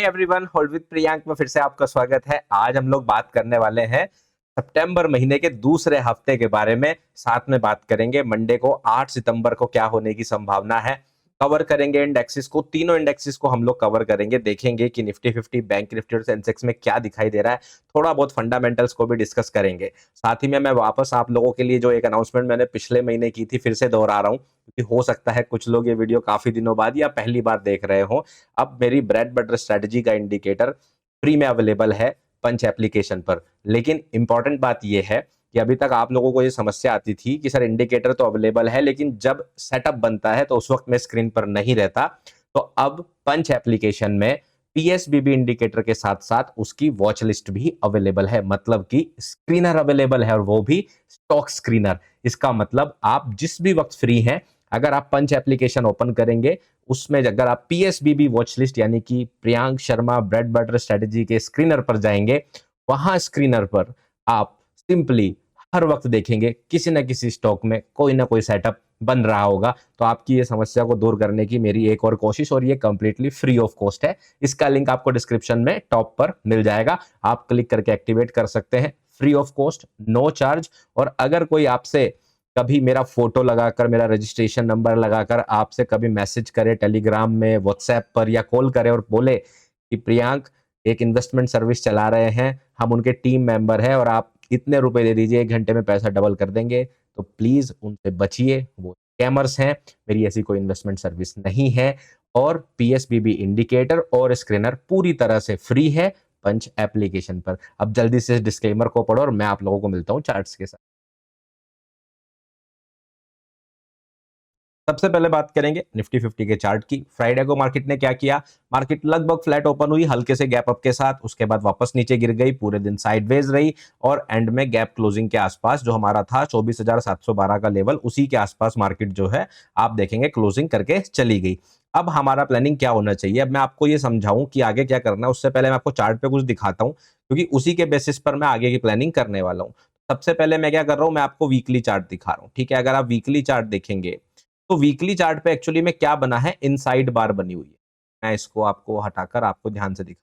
Everyone, hold with Priyank में फिर से आपका स्वागत है। आज हम लोग बात करने वाले हैं सितंबर महीने के दूसरे हफ्ते के बारे में। साथ में बात करेंगे मंडे को 8 सितंबर को क्या होने की संभावना है। कवर करेंगे इंडेक्सेस को, तीनों इंडेक्सेस को हम लोग कवर करेंगे। देखेंगे कि निफ्टी 50, बैंक निफ्टी और सेंसेक्स में क्या दिखाई दे रहा है। थोड़ा बहुत फंडामेंटल्स को भी डिस्कस करेंगे। साथ ही में मैं वापस आप लोगों के लिए जो एक अनाउंसमेंट मैंने पिछले महीने की थी फिर से दोहरा रहा हूँ, क्योंकि हो सकता है कुछ लोग ये वीडियो काफी दिनों बाद या पहली बार देख रहे हो। अब मेरी ब्रेड बटर स्ट्रेटजी का इंडिकेटर फ्री में अवेलेबल है पंच एप्लीकेशन पर। लेकिन इंपॉर्टेंट बात यह है कि अभी तक आप लोगों को ये समस्या आती थी कि सर इंडिकेटर तो अवेलेबल है, लेकिन जब सेटअप बनता है तो उस वक्त मैं स्क्रीन पर नहीं रहता। तो अब पंच एप्लीकेशन में पीएसबीबी इंडिकेटर के साथ साथ उसकी वॉच लिस्ट भी अवेलेबल है, मतलब कि स्क्रीनर अवेलेबल है, और वो भी स्टॉक स्क्रीनर। इसका मतलब आप जिस भी वक्त फ्री हैं, अगर आप पंच एप्लीकेशन ओपन करेंगे, उसमें अगर आप पीएसबीबी वॉच लिस्ट यानी कि Priyank Sharma bread butter strategy के स्क्रीनर पर जाएंगे, वहां स्क्रीनर पर आप सिंपली हर वक्त देखेंगे किसी न किसी स्टॉक में कोई ना कोई सेटअप बन रहा होगा। तो आपकी ये समस्या को दूर करने की मेरी एक और कोशिश, और ये कंप्लीटली फ्री ऑफ कॉस्ट है। इसका लिंक आपको डिस्क्रिप्शन में टॉप पर मिल जाएगा, आप क्लिक करके एक्टिवेट कर सकते हैं। Free of cost, no charge. और अगर कोई आपसे कभी मेरा फोटो लगाकर, मेरा रजिस्ट्रेशन नंबर लगाकर आपसे कभी मैसेज करे टेलीग्राम में, व्हाट्सएप पर, या कॉल करे और बोले कि प्रियांक एक इन्वेस्टमेंट सर्विस चला रहे हैं, हम उनके टीम मेंबर हैं और आप इतने रुपए दे दीजिए, 1 घंटे में पैसा डबल कर देंगे, तो प्लीज उनसे बचिए, वो स्कैमर्स हैं। मेरी ऐसी कोई इन्वेस्टमेंट सर्विस नहीं है। और पीएसबीबी इंडिकेटर और स्क्रीनर पूरी तरह से फ्री है पंच एप्लीकेशन पर। अब जल्दी से इस डिस्क्लेमर को पढ़ो और मैं आप लोगों को मिलता हूं चार्ट्स के साथ। सबसे पहले बात करेंगे निफ्टी 50 के चार्ट की। फ्राइडे को मार्केट ने क्या किया? मार्केट लगभग फ्लैट ओपन हुई, हल्के से गैप अप के साथ, उसके बाद वापस नीचे गिर गई, पूरे दिन साइडवेज रही और एंड में गैप क्लोजिंग के आसपास जो हमारा था 24,712 का लेवल, उसी के आसपास मार्केट जो है आप देखेंगे क्लोजिंग करके चली गई। अब हमारा प्लानिंग क्या होना चाहिए? अब मैं आपको ये समझाऊं कि आगे क्या करना है, उससे पहले मैं आपको चार्ट पे कुछ दिखाता हूं, क्योंकि उसी के बेसिस पर मैं आगे की प्लानिंग करने वाला हूं। सबसे पहले मैं क्या कर रहा हूं, मैं आपको वीकली चार्ट दिखा रहा हूं। ठीक है, अगर आप वीकली चार्ट देखेंगे तो वीकली चार्ट पे एक्चुअली में क्या बना है, इनसाइड बार बनी हुई है। मैं इसको आपको हटाकर आपको ध्यान से दिखा,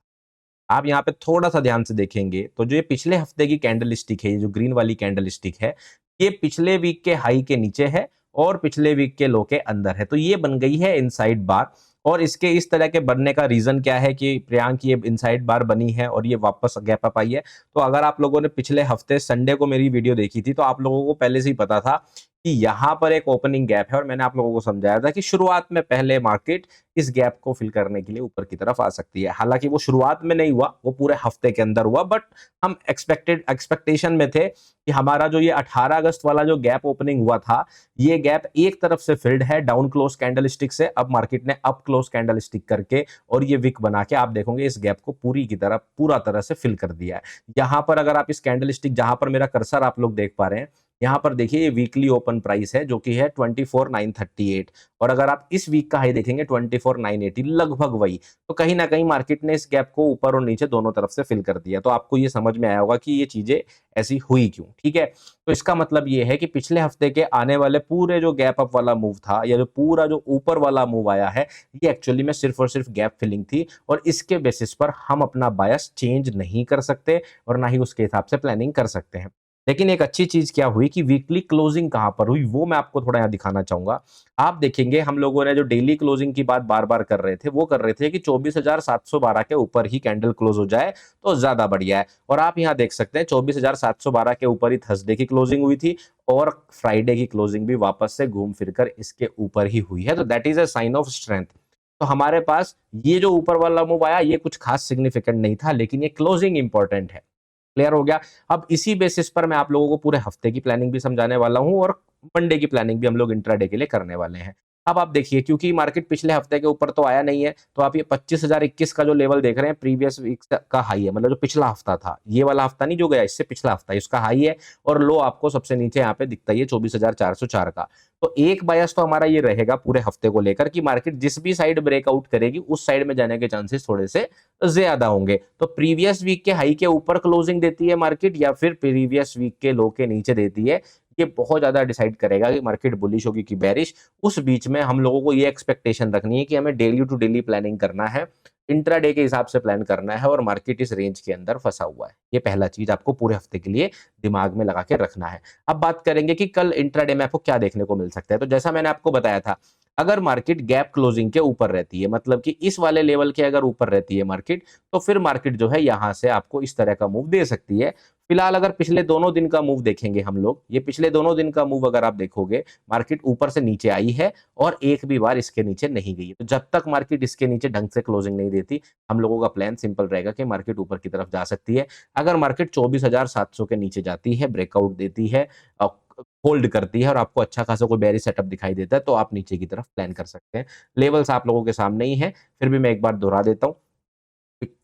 आप यहाँ पे थोड़ा सा ध्यान से देखेंगे तो जो ये पिछले हफ्ते की कैंडल स्टिक है, ये जो ग्रीन वाली कैंडल स्टिक है, ये पिछले वीक के हाई के नीचे है और पिछले वीक के लो के अंदर है। तो ये बन गई है इनसाइड बार। और इसके इस तरह के बनने का रीजन क्या है कि प्रियांक ये इनसाइड बार बनी है और ये वापस गैप अप आई है। तो अगर आप लोगों ने पिछले हफ्ते संडे को मेरी वीडियो देखी थी तो आप लोगों को पहले से ही पता था कि यहाँ पर एक ओपनिंग गैप है, और मैंने आप लोगों को समझाया था कि शुरुआत में पहले मार्केट इस गैप को फिल करने के लिए ऊपर की तरफ आ सकती है। हालांकि वो शुरुआत में नहीं हुआ, वो पूरे हफ्ते के अंदर हुआ, बट हम एक्सपेक्टेशन में थे कि हमारा जो ये 18 अगस्त वाला जो गैप ओपनिंग हुआ था, ये गैप एक तरफ से फिल्ड है डाउन क्लोज कैंडल स्टिक से। अब मार्केट ने अप क्लोज कैंडल स्टिक करके और ये विक बना के आप देखोगे इस गैप को पूरा तरह से फिल कर दिया है। यहाँ पर अगर आप इस कैंडल स्टिक, जहां पर मेरा कर्सर आप लोग देख पा रहे हैं, यहाँ पर देखिए ये वीकली ओपन प्राइस है जो कि है 24,938, और अगर आप इस वीक का हाई देखेंगे 24,980, लगभग वही। तो कहीं ना कहीं मार्केट ने इस गैप को ऊपर और नीचे दोनों तरफ से फिल कर दिया। तो आपको ये समझ में आया होगा कि ये चीजें ऐसी हुई क्यों। ठीक है, तो इसका मतलब ये है कि पिछले हफ्ते के आने वाले पूरे जो गैप अप वाला मूव था, या जो पूरा जो ऊपर वाला मूव आया है, ये एक्चुअली में सिर्फ और सिर्फ गैप फिलिंग थी, और इसके बेसिस पर हम अपना बायस चेंज नहीं कर सकते और ना ही उसके हिसाब से प्लानिंग कर सकते हैं। लेकिन एक अच्छी चीज क्या हुई कि वीकली क्लोजिंग कहां पर हुई, वो मैं आपको थोड़ा यहां दिखाना चाहूंगा। आप देखेंगे हम लोगों ने जो डेली क्लोजिंग की बात बार बार कर रहे थे, वो कर रहे थे कि 24,712 के ऊपर ही कैंडल क्लोज हो जाए तो ज्यादा बढ़िया है। और आप यहां देख सकते हैं 24,712 के ऊपर ही थर्सडे की क्लोजिंग हुई थी, और फ्राइडे की क्लोजिंग भी वापस से घूम फिरकर इसके ऊपर ही हुई है। तो that is a sign of strength. तो हमारे पास ये जो ऊपर वाला मूव आया, ये कुछ खास सिग्निफिकेंट नहीं था, लेकिन ये क्लोजिंग इंपॉर्टेंट है। क्लियर हो गया? अब इसी बेसिस पर मैं आप लोगों को पूरे हफ्ते की प्लानिंग भी समझाने वाला हूं, और मंडे की प्लानिंग भी हम लोग इंट्राडे के लिए करने वाले हैं। अब आप देखिए, क्योंकि मार्केट पिछले हफ्ते के ऊपर तो आया नहीं है, तो आप ये 25,021 का जो लेवल देख रहे हैं, प्रीवियस वीक का हाई है, मतलब जो पिछला हफ्ता था, ये वाला हफ्ता नहीं जो गया, इससे पिछला हफ्ता, इसका हाई है। और लो आपको सबसे नीचे यहाँ पे दिखता ही है 24,404 का। तो एक बायस तो हमारा ये रहेगा पूरे हफ्ते को लेकर कि मार्केट जिस भी साइड ब्रेकआउट करेगी, उस साइड में जाने के चांसेस थोड़े से ज्यादा होंगे। तो प्रीवियस वीक के हाई के ऊपर क्लोजिंग देती है मार्केट, या फिर प्रीवियस वीक के लो के नीचे देती है, ये बहुत ज्यादा डिसाइड करेगा कि मार्केट बुलिश होगी कि बेरिश। उस बीच में हम लोगों को ये एक्सपेक्टेशन रखनी है कि हमें डेली टू डेली प्लानिंग करना है। इंट्राडे के हिसाब से प्लान करना है और मार्केट इस रेंज के अंदर फंसा हुआ है। ये पहला चीज आपको पूरे हफ्ते के लिए दिमाग में लगा के रखना है। अब बात करेंगे कि कल इंट्राडे में आपको क्या देखने को मिल सकता है। तो जैसा मैंने आपको बताया था, अगर मार्केट गैप क्लोजिंग के ऊपर रहती है, मतलब कि इस वाले लेवल के अगर ऊपर रहती है मार्केट, तो फिर मार्केट जो है यहां से आपको इस तरह का मूव दे सकती है। फिलहाल अगर पिछले दोनों दिन का मूव देखेंगे हम लोग, ये पिछले दोनों दिन का मूव अगर आप देखोगे, मार्केट ऊपर से नीचे आई है और एक भी बार इसके नीचे नहीं गई है। तो जब तक मार्केट इसके नीचे ढंग से क्लोजिंग नहीं देती, हम लोगों का प्लान सिंपल रहेगा कि मार्केट ऊपर की तरफ जा सकती है। अगर मार्केट 24,700 के नीचे जाती है, ब्रेकआउट देती है, होल्ड करती है और आपको अच्छा खासा कोई बेयरिश सेटअप दिखाई देता है, तो आप नीचे की तरफ प्लान कर सकते हैं। लेवल्स आप लोगों के सामने ही है, फिर भी मैं एक बार दोहरा देता हूँ।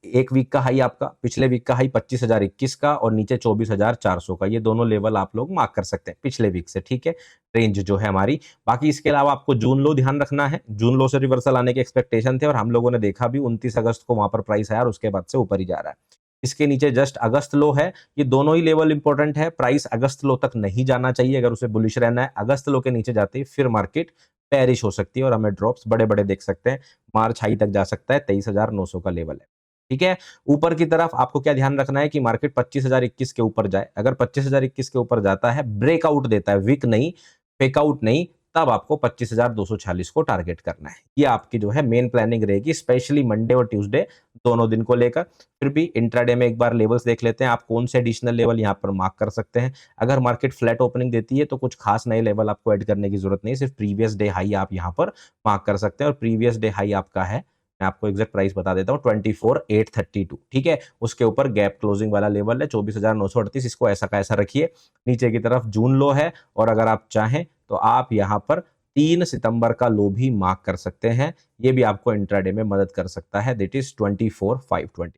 एक वीक का हाई आपका, पिछले वीक का हाई 25,021 का और नीचे 24,400 का, ये दोनों लेवल आप लोग मार्क कर सकते हैं पिछले वीक से, ठीक है, रेंज जो है हमारी। बाकी इसके अलावा आपको जून लो ध्यान रखना है। जून लो से रिवर्सल आने के एक्सपेक्टेशन थे और हम लोगों ने देखा भी 29 अगस्त को वहां पर प्राइस आया और उसके बाद से ऊपर ही जा रहा है। इसके नीचे जस्ट अगस्त लो है। ये दोनों ही लेवल इंपॉर्टेंट है। प्राइस अगस्त लो तक नहीं जाना चाहिए अगर उसे बुलिश रहना है। अगस्त लो के नीचे जाते ही फिर मार्केट पेरिश हो सकती है और हमें ड्रॉप्स बड़े बड़े देख सकते हैं। मार्च हाई तक जा सकता है, 23,900 का लेवल है, ठीक है। ऊपर की तरफ आपको क्या ध्यान रखना है कि मार्केट 25,021 के ऊपर जाए। अगर 25,021 के ऊपर जाता है, ब्रेकआउट देता है, वीक नहीं, फेकआउट नहीं, तब आपको 25,246 को टारगेट करना है। ये आपकी जो है मेन प्लानिंग रहेगी, स्पेशली मंडे और ट्यूसडे दोनों दिन को लेकर। फिर भी इंट्राडे में एक बार लेवल्स देख लेते हैं, आप कौन से एडिशनल लेवल यहाँ पर मार्क कर सकते हैं। अगर मार्केट फ्लैट ओपनिंग देती है तो कुछ खास नए लेवल आपको ऐड करने की जरूरत नहीं, सिर्फ प्रीवियस डे हाई आप यहाँ पर मार्क कर सकते हैं और प्रीवियस डे हाई आपका है, मैं आपको एग्जैक्ट प्राइस बता देता हूँ, 24,832, ठीक है। उसके ऊपर गैप क्लोजिंग वाला लेवल है 24,938, इसको ऐसा का ऐसा रखिए। नीचे की तरफ जून लो है और अगर आप चाहें तो आप यहाँ पर 3 सितंबर का लो भी मार्क कर सकते हैं। ये भी आपको इंट्राडे में मदद कर सकता है, दैट इज 24,520,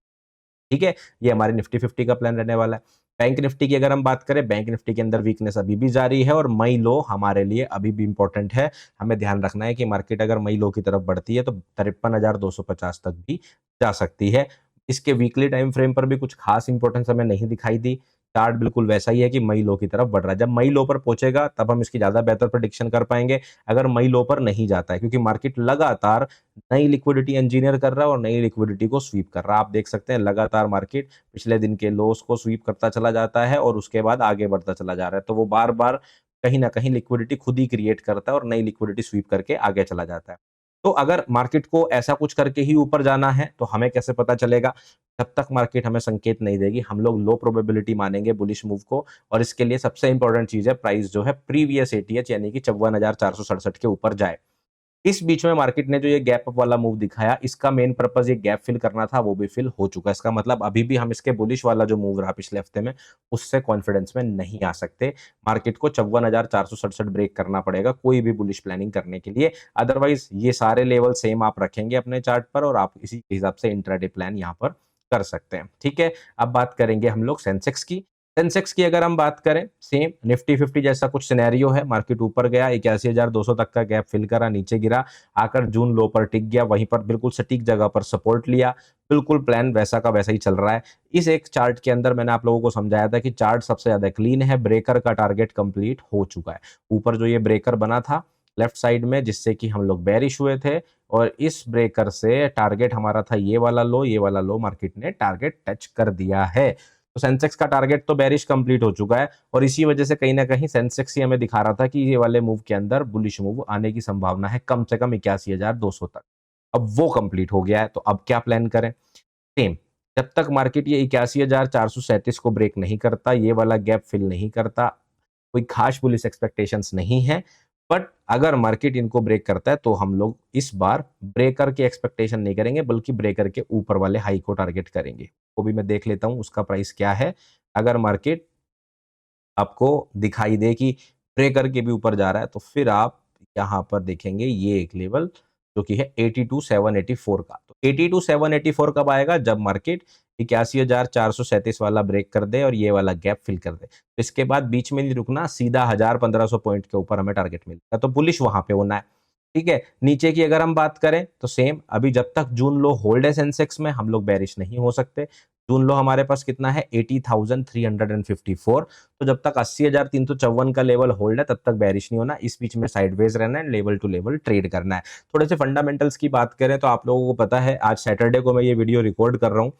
ठीक है। ये हमारे निफ्टी 50 का प्लान रहने वाला है। बैंक निफ्टी की अगर हम बात करें, बैंक निफ्टी के अंदर वीकनेस अभी भी जारी है और मई लो हमारे लिए अभी भी इंपॉर्टेंट है। हमें ध्यान रखना है कि मार्केट अगर मई लो की तरफ बढ़ती है तो 53,250 तक भी जा सकती है। इसके वीकली टाइम फ्रेम पर भी कुछ खास इंपॉर्टेंस हमें नहीं दिखाई दी। चार्ट बिल्कुल वैसा ही है कि मई लो की तरफ बढ़ रहा है। जब मई लो पर पहुंचेगा तब हम इसकी ज्यादा बेहतर प्रेडिक्शन कर पाएंगे। अगर मई लो पर नहीं जाता है, क्योंकि मार्केट लगातार नई लिक्विडिटी इंजीनियर कर रहा है और नई लिक्विडिटी को स्वीप कर रहा है। आप देख सकते हैं लगातार मार्केट पिछले दिन के लोस को स्वीप करता चला जाता है और उसके बाद आगे बढ़ता चला जा रहा है। तो वो बार बार कहीं ना कहीं लिक्विडिटी खुद ही क्रिएट करता है और नई लिक्विडिटी स्वीप करके आगे चला जाता है। तो अगर मार्केट को ऐसा कुछ करके ही ऊपर जाना है तो हमें कैसे पता चलेगा? जब तक मार्केट हमें संकेत नहीं देगी, हम लोग लो प्रोबेबिलिटी मानेंगे बुलिश मूव को। और इसके लिए सबसे इंपॉर्टेंट चीज है, प्राइस जो है प्रीवियस एटीएच यानी कि 54,467 के ऊपर जाए। इस बीच में मार्केट ने जो ये गैप अप वाला मूव दिखाया, इसका मेन पर्पस ये गैप फिल करना था, वो भी फिल हो चुका है। इसका मतलब अभी भी हम इसके बुलिश वाला जो मूव रहा पिछले हफ्ते में, उससे कॉन्फिडेंस में नहीं आ सकते। मार्केट को 54,467 ब्रेक करना पड़ेगा कोई भी बुलिश प्लानिंग करने के लिए। अदरवाइज ये सारे लेवल सेम आप रखेंगे अपने चार्ट पर और आप इसी के हिसाब से इंट्राडे प्लान यहाँ पर कर सकते हैं, ठीक है। अब बात करेंगे हम लोग सेंसेक्स की। सेंसेक्स की अगर हम बात करें, सेम निफ्टी 50 जैसा कुछ सिनेरियो है। मार्केट ऊपर गया, 81,200 तक का गैप फिल करा, नीचे गिरा, आकर जून लो पर टिक गया, वहीं पर बिल्कुल सटीक जगह पर सपोर्ट लिया। बिल्कुल प्लान वैसा का वैसा ही चल रहा है। इस एक चार्ट के अंदर मैंने आप लोगों को समझाया था कि चार्ट सबसे ज्यादा क्लीन है, ब्रेकर का टारगेट कंप्लीट हो चुका है। ऊपर जो ये ब्रेकर बना था लेफ्ट साइड में, जिससे कि हम लोग बेरिश हुए थे, और इस ब्रेकर से टारगेट हमारा था ये वाला लो, ये वाला लो मार्केट ने टारगेट टच कर दिया है। तो सेंसेक्स का टारगेट तो बेरिश कंप्लीट हो चुका है और इसी वजह से कहीं ना कहीं सेंसेक्स ही हमें दिखा रहा था कि ये वाले मूव के अंदर बुलिश मूव आने की संभावना है कम से कम 81,200 तक। अब वो कंप्लीट हो गया है, तो अब क्या प्लान करें? सेम, जब तक मार्केट ये 81,437 को ब्रेक नहीं करता, ये वाला गैप फिल नहीं करता, कोई खास बुलिश एक्सपेक्टेशंस नहीं है। बट अगर मार्केट इनको ब्रेक करता है तो हम लोग इस बार ब्रेकर के एक्सपेक्टेशन नहीं करेंगे, बल्कि ब्रेकर के ऊपर वाले हाई को टारगेट करेंगे। वो भी मैं देख लेता हूं उसका प्राइस क्या है। अगर मार्केट आपको दिखाई दे कि ब्रेकर के भी ऊपर जा रहा है तो फिर आप यहाँ पर देखेंगे ये एक लेवल जो कि है 82,784 का। तो 82,784 कब आएगा? जब मार्केट 81,437 वाला ब्रेक कर दे और ये वाला गैप फिल कर दे। तो इसके बाद बीच में नहीं रुकना, सीधा 1,100-1,500 पॉइंट के ऊपर हमें टारगेट मिलेगा, तो बुलिश वहां पे होना है, ठीक है। नीचे की अगर हम बात करें तो सेम, अभी जब तक जून लो होल्ड है सेंसेक्स में, हम लोग बेरिश नहीं हो सकते। जून लो हमारे पास कितना है 80,354। तो जब तक 80,354 का लेवल होल्ड है तब तक बेरिश नहीं होना, इस बीच में साइडवेज रहना है, लेवल टू लेवल ट्रेड करना है। थोड़े से फंडामेंटल्स की बात करें तो आप लोगों को पता है आज सैटरडे को मैं ये वीडियो रिकॉर्ड कर रहा हूँ,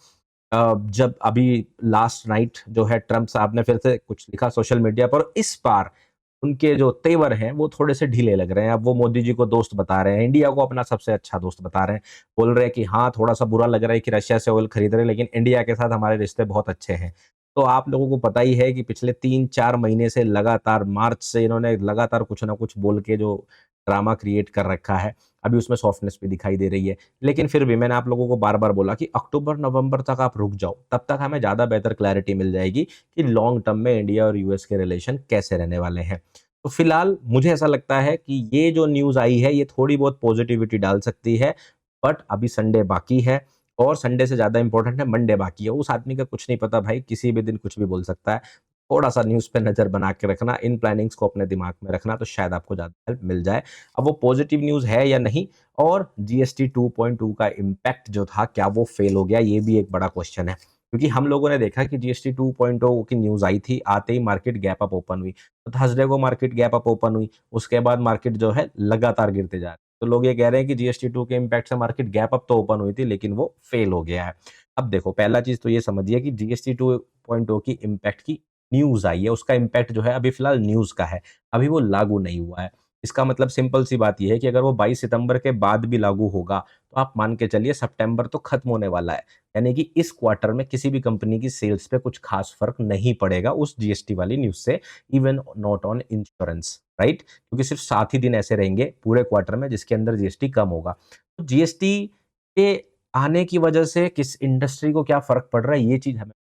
जब अभी लास्ट नाइट जो है ट्रंप साहब ने फिर से कुछ लिखा सोशल मीडिया पर, इस बार उनके जो तेवर हैं वो थोड़े से ढीले लग रहे हैं। अब वो मोदी जी को दोस्त बता रहे हैं, इंडिया को अपना सबसे अच्छा दोस्त बता रहे हैं, बोल रहे हैं कि हाँ थोड़ा सा बुरा लग रहा है कि रशिया से ऑयल खरीद रहे हैं लेकिन इंडिया के साथ हमारे रिश्ते बहुत अच्छे हैं। तो आप लोगों को पता ही है कि पिछले 3-4 महीने से लगातार, मार्च से इन्होंने लगातार कुछ ना कुछ बोल के जो ड्रामा क्रिएट कर रखा है, अभी उसमें सॉफ्टनेस भी दिखाई दे रही है। लेकिन फिर भी मैंने आप लोगों को बार बार बोला कि अक्टूबर नवंबर तक आप रुक जाओ, तब तक हमें ज़्यादा बेहतर क्लैरिटी मिल जाएगी कि लॉन्ग टर्म में इंडिया और यूएस के रिलेशन कैसे रहने वाले हैं। तो फिलहाल मुझे ऐसा लगता है कि ये जो न्यूज़ आई है ये थोड़ी बहुत पॉजिटिविटी डाल सकती है, बट अभी संडे बाकी है और संडे से ज़्यादा इंपॉर्टेंट है मंडे बाकी है। उस आदमी का कुछ नहीं पता भाई, किसी भी दिन कुछ भी बोल सकता है। थोड़ा-सा न्यूज़ पे नज़र बना के रखना, इन प्लानिंग्स को अपने दिमाग में रखना तो शायद आपको ज़्यादा हेल्प मिल जाए। अब वो पॉजिटिव न्यूज़ है या नहीं, और जीएसटी 2.2 का इम्पैक्ट जो था क्या वो फेल हो गया, ये भी एक बड़ा क्वेश्चन है। क्योंकि हम लोगों ने देखा कि जीएसटी 2.0 की न्यूज़ आई थी, आते ही मार्केट गैप अप ओपन हुई। तो थर्सडे को मार्केट गैप अप ओपन हुई, उसके बाद मार्केट जो है लगातार गिरते जा रहा है। तो लोग ये कह रहे हैं कि जीएसटी 2 के इम्पैक्ट से मार्केट गैप अप तो ओपन हुई थी लेकिन वो फेल हो गया है। अब देखो पहला चीज़ तो ये समझिए कि जीएसटी 2.0 की इम्पैक्ट की न्यूज़ आई है, उसका इम्पैक्ट जो है अभी फिलहाल न्यूज़ का है, अभी वो लागू नहीं हुआ है। इसका मतलब सिंपल सी बात ये है कि अगर वो 22 सितंबर के बाद भी लागू होगा, तो आप मान के चलिए सितंबर तो खत्म होने वाला है। यानी कि इस क्वार्टर में किसी भी कंपनी की सेल्स पे कुछ खास फ़र्क नहीं पड़ेगा उस जीएसटी वाली न्यूज़ से, even not on insurance, right? क्योंकि सिर्फ 7 ही दिन ऐसे रहेंगे पूरे क्वार्टर में जिसके अंदर जीएसटी कम होगा। तो जीएसटी के आने की वजह से किस इंडस्ट्री को क्या फ़र्क पड़ रहा है, ये चीज़ हमें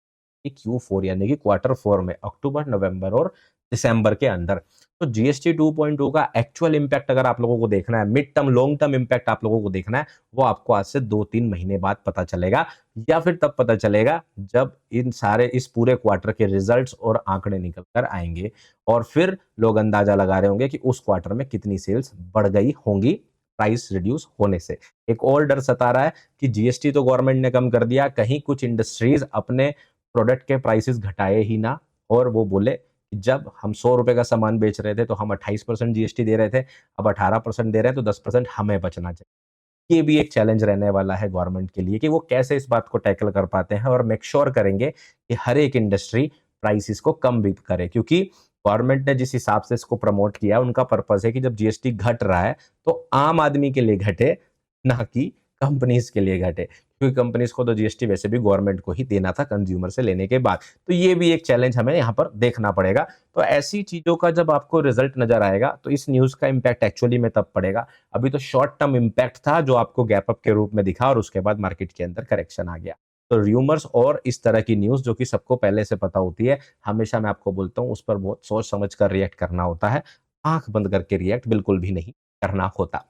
Q4 यानी कि क्वार्टर 4 में अक्टूबर, नवंबर और दिसंबर के अंदर। तो जीएसटी 2.0 का एक्चुअल इम्पैक्ट अगर आप लोगों को देखना है, mid term, long term impact आप लोगों को देखना है, वो आपको आज से 2-3 महीने बाद पता चलेगा, या फिर तब पता चलेगा जब इस पूरे क्वार्टर के रिजल्ट्स और आंकड़े निकल कर आएँगे और फिर लोग अंदाजा लगा रहे होंगे कि उस क्वार्टर में कितनी सेल्स बढ़ गई होंगी प्राइस रिड्यूस होने से। एक और डर सता रहा है कि जीएसटी तो गवर्नमेंट ने कम कर दिया, कहीं कुछ इंडस्ट्रीज़ अपने प्रोडक्ट के प्राइसेस घटाए ही ना, और वो बोले कि जब हम ₹100 का सामान बेच रहे थे तो हम 28% जीएसटी दे रहे थे, अब 18% दे रहे हैं तो 10% हमें बचना चाहिए। ये भी एक चैलेंज रहने वाला है गवर्नमेंट के लिए कि वो कैसे इस बात को टैकल कर पाते हैं और मेक श्योर करेंगे कि हर एक इंडस्ट्री प्राइसेस को कम भी करे, क्योंकि गवर्नमेंट ने जिस हिसाब से इसको प्रमोट किया उनका पर्पस है कि जब जीएसटी घट रहा है तो आम आदमी के लिए घटे, ना कि कंपनीज के लिए घटे, क्योंकि कंपनीज को तो जीएसटी वैसे भी गवर्नमेंट को ही देना था कंज्यूमर से लेने के बाद। तो ये भी एक चैलेंज हमें यहाँ पर देखना पड़ेगा। तो ऐसी चीजों का जब आपको रिजल्ट नजर आएगा तो इस न्यूज का इंपैक्ट एक्चुअली में तब पड़ेगा। अभी तो शॉर्ट टर्म इम्पैक्ट था जो आपको गैप अप के रूप में दिखा और उसके बाद मार्केट के अंदर करेक्शन आ गया। तो र्यूमर्स और इस तरह की न्यूज जो कि सबको पहले से पता होती है, हमेशा मैं आपको बोलता हूँ उस पर बहुत सोच समझ कर रिएक्ट करना होता है, आंख बंद करके रिएक्ट बिल्कुल भी नहीं करना होता।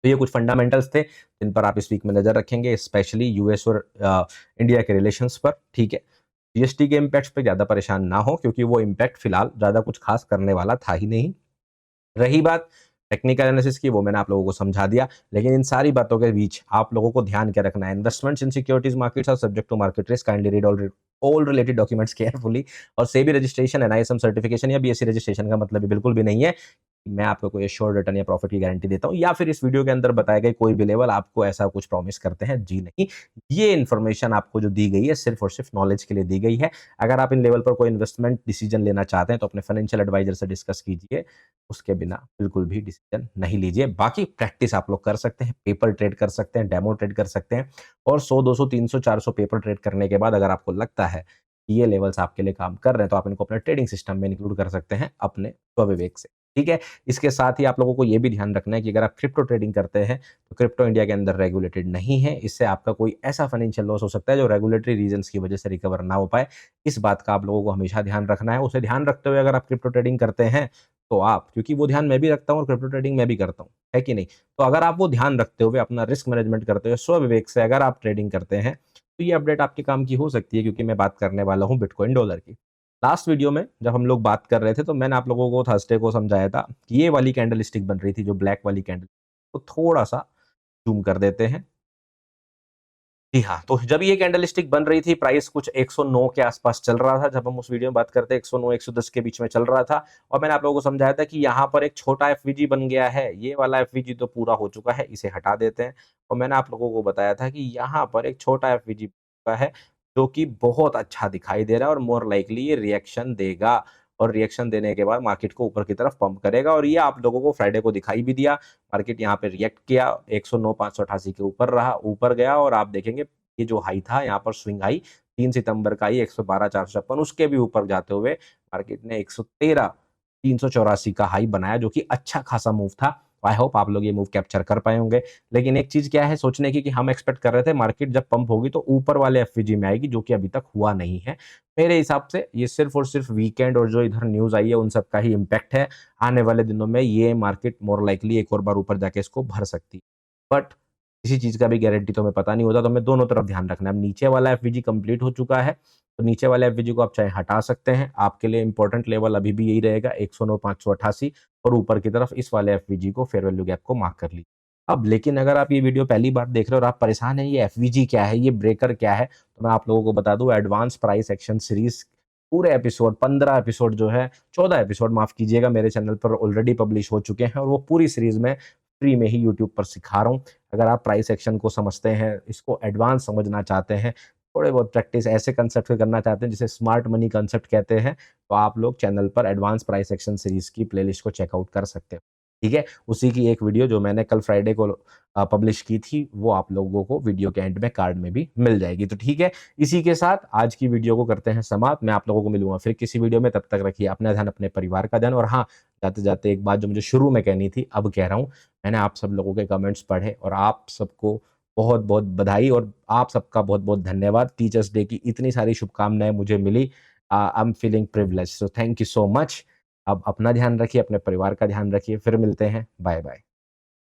तो ये कुछ फंडामेंटल्स थे जिन पर आप इस वीक में नजर रखेंगे, स्पेशली यूएस और इंडिया के रिलेशंस पर, ठीक है? जीएसटी के इम्पैक्ट्स पे ज़्यादा परेशान ना हो क्योंकि वो इम्पैक्ट फिलहाल ज़्यादा कुछ खास करने वाला था ही नहीं। रही बात टेक्निकल एनालिसिस की, वो मैंने आप लोगों को समझा दिया, लेकिन इन सारी बातों के बीच आप लोगों को ध्यान क्या रखना है, investments in securities markets are subject to market risk, kindly read all related documents carefully. और सेबी रजिस्ट्रेशन, एनआईएसएम सर्टिफिकेशन या बीएससी रजिस्ट्रेशन का मतलब बिल्कुल भी नहीं है मैं आपको कोई एश्योर्ड रिटर्न या प्रॉफिट की गारंटी देता हूँ, या फिर इस वीडियो के अंदर बताए गए कोई भी लेवल आपको ऐसा कुछ प्रॉमिस करते हैं, जी नहीं। ये इन्फॉर्मेशन आपको जो दी गई है सिर्फ और सिर्फ नॉलेज के लिए दी गई है। अगर आप इन लेवल पर कोई इन्वेस्टमेंट डिसीजन लेना चाहते हैं तो अपने फाइनेंशियल एडवाइजर से डिस्कस कीजिए, उसके बिना बिल्कुल भी डिसीजन नहीं लीजिए। बाकी प्रैक्टिस आप लोग कर सकते हैं, पेपर ट्रेड कर सकते हैं, डेमो ट्रेड कर सकते हैं, और 100, 200, 300, 400 पेपर ट्रेड करने के बाद अगर आपको लगता है कि ये लेवल्स आपके लिए काम कर रहे हैं तो आप इनको अपने ट्रेडिंग सिस्टम में इंक्लूड कर सकते हैं अपने स्वविवेक से, ठीक है? इसके साथ ही आप लोगों को ये भी ध्यान रखना है कि अगर आप क्रिप्टो ट्रेडिंग करते हैं तो क्रिप्टो इंडिया के अंदर रेगुलेटेड नहीं है। इससे आपका कोई ऐसा फाइनेंशियल लॉस हो सकता है जो रेगुलेटरी रीजंस की वजह से रिकवर ना हो पाए। इस बात का आप लोगों को हमेशा ध्यान रखना है। उसे ध्यान रखते हुए अगर आप क्रिप्टो ट्रेडिंग करते हैं तो आप, क्योंकि वो ध्यान मैं भी रखता हूँ और क्रिप्टो ट्रेडिंग मैं भी करता हूँ, है कि नहीं? तो अगर आप वो ध्यान रखते हुए अपना रिस्क मैनेजमेंट करते हुए स्वविवेक से अगर आप ट्रेडिंग करते हैं तो ये अपडेट आपके काम की हो सकती है, क्योंकि मैं बात करने वाला हूँ बिटकॉइन डॉलर की। लास्ट वीडियो में जब हम लोग बात कर रहे थे तो मैंने आप लोगों को थर्सडे को समझाया था कि ये वाली कैंडल स्टिक बन रही थी जो ब्लैक वाली कैंडल, तो थोड़ा सा जूम कर देते हैं। जी हाँ, तो जब ये कैंडलस्टिक बन रही थी, प्राइस कुछ 109 के आसपास चल रहा था। जब हम उस वीडियो में बात करते हैं 109 110 के बीच में चल रहा था और मैंने आप लोगों को समझाया था कि यहाँ पर एक छोटा एफवीजी बन गया है। ये वाला एफवीजी तो पूरा हो चुका है, इसे हटा देते हैं और मैंने आप लोगों को बताया था कि यहाँ पर एक छोटा एफवीजी का है, जो कि बहुत अच्छा दिखाई दे रहा है और मोर लाइकली ये रिएक्शन देगा और रिएक्शन देने के बाद मार्केट को ऊपर की तरफ पंप करेगा और ये आप लोगों को फ्राइडे को दिखाई भी दिया। मार्केट यहाँ पे रिएक्ट किया, 109 588 के ऊपर रहा, ऊपर गया और आप देखेंगे ये जो हाई था यहाँ पर स्विंग हाई 3 सितंबर का ही 112 456 उसके भी ऊपर जाते हुए मार्केट ने 113 384 का हाई बनाया, जो कि अच्छा खासा मूव था। आई होप आप लोग ये मूव कैप्चर कर पाए होंगे। लेकिन एक चीज क्या है सोचने की कि हम एक्सपेक्ट कर रहे थे मार्केट जब पंप होगी तो ऊपर वाले एफवीजी में आएगी, जो कि अभी तक हुआ नहीं है। मेरे हिसाब से ये सिर्फ और सिर्फ वीकेंड और जो इधर न्यूज आई है उन सब का ही इम्पैक्ट है। आने वाले दिनों में ये मार्केट मोर लाइकली एक और बार ऊपर जाके इसको भर सकती है, बट किसी चीज़ का भी गारंटी तो हमें पता नहीं होता, तो हमें दोनों तरफ ध्यान रखना है। अब नीचे वाला एफवीजी कंप्लीट हो चुका है, तो नीचे वाले एफवीजी को आप चाहे हटा सकते हैं। आपके लिए इंपॉर्टेंट लेवल अभी भी यही रहेगा 109 588 और ऊपर की तरफ इस वाले एफवीजी को फेयर वैल्यू गैप को मार्क कर लीजिए। अब लेकिन अगर आप ये वीडियो पहली बार देख रहे हो और आप परेशान हैं ये एफवीजी क्या है, ये ब्रेकर क्या है, तो मैं आप लोगों को बता दूँ एडवांस प्राइस एक्शन सीरीज़ पूरे एपिसोड 15 एपिसोड जो है 14 एपिसोड माफ़ कीजिएगा मेरे चैनल पर ऑलरेडी पब्लिश हो चुके हैं और वो पूरी सीरीज़ में फ्री में ही यूट्यूब पर सिखा रहा हूँ। अगर आप प्राइस एक्शन को समझते हैं, इसको एडवांस समझना चाहते हैं, थोड़े बहुत प्रैक्टिस ऐसे कंसेप्ट पे करना चाहते हैं जिसे स्मार्ट मनी कंसेप्ट कहते हैं, तो आप लोग चैनल पर एडवांस प्राइस एक्शन सीरीज़ की प्लेलिस्ट को चेकआउट कर सकते हो। ठीक है? उसी की एक वीडियो जो मैंने कल फ्राइडे को पब्लिश की थी, वो आप लोगों को वीडियो के एंड में कार्ड में भी मिल जाएगी। तो ठीक है, इसी के साथ आज की वीडियो को करते हैं समाप्त। मैं आप लोगों को मिलूँगा फिर किसी वीडियो में, तब तक रखिए अपना ध्यान, अपने परिवार का ध्यान और हाँ, जाते-जाते एक बात जो मुझे शुरू में कहनी थी, अब कह रहा हूँ। मैंने आप सब लोगों के कमेंट्स पढ़े और आप सबको बहुत-बहुत बधाई और आप सबका बहुत-बहुत धन्यवाद। टीचर्स डे की इतनी सारी शुभकामनाएँ मुझे मिली। I am feeling privileged, so thank you so much. अब अपना ध्यान रखिए, अपने परिवार का ध्यान रखिए। फिर मिलते हैं। बाय-बाय।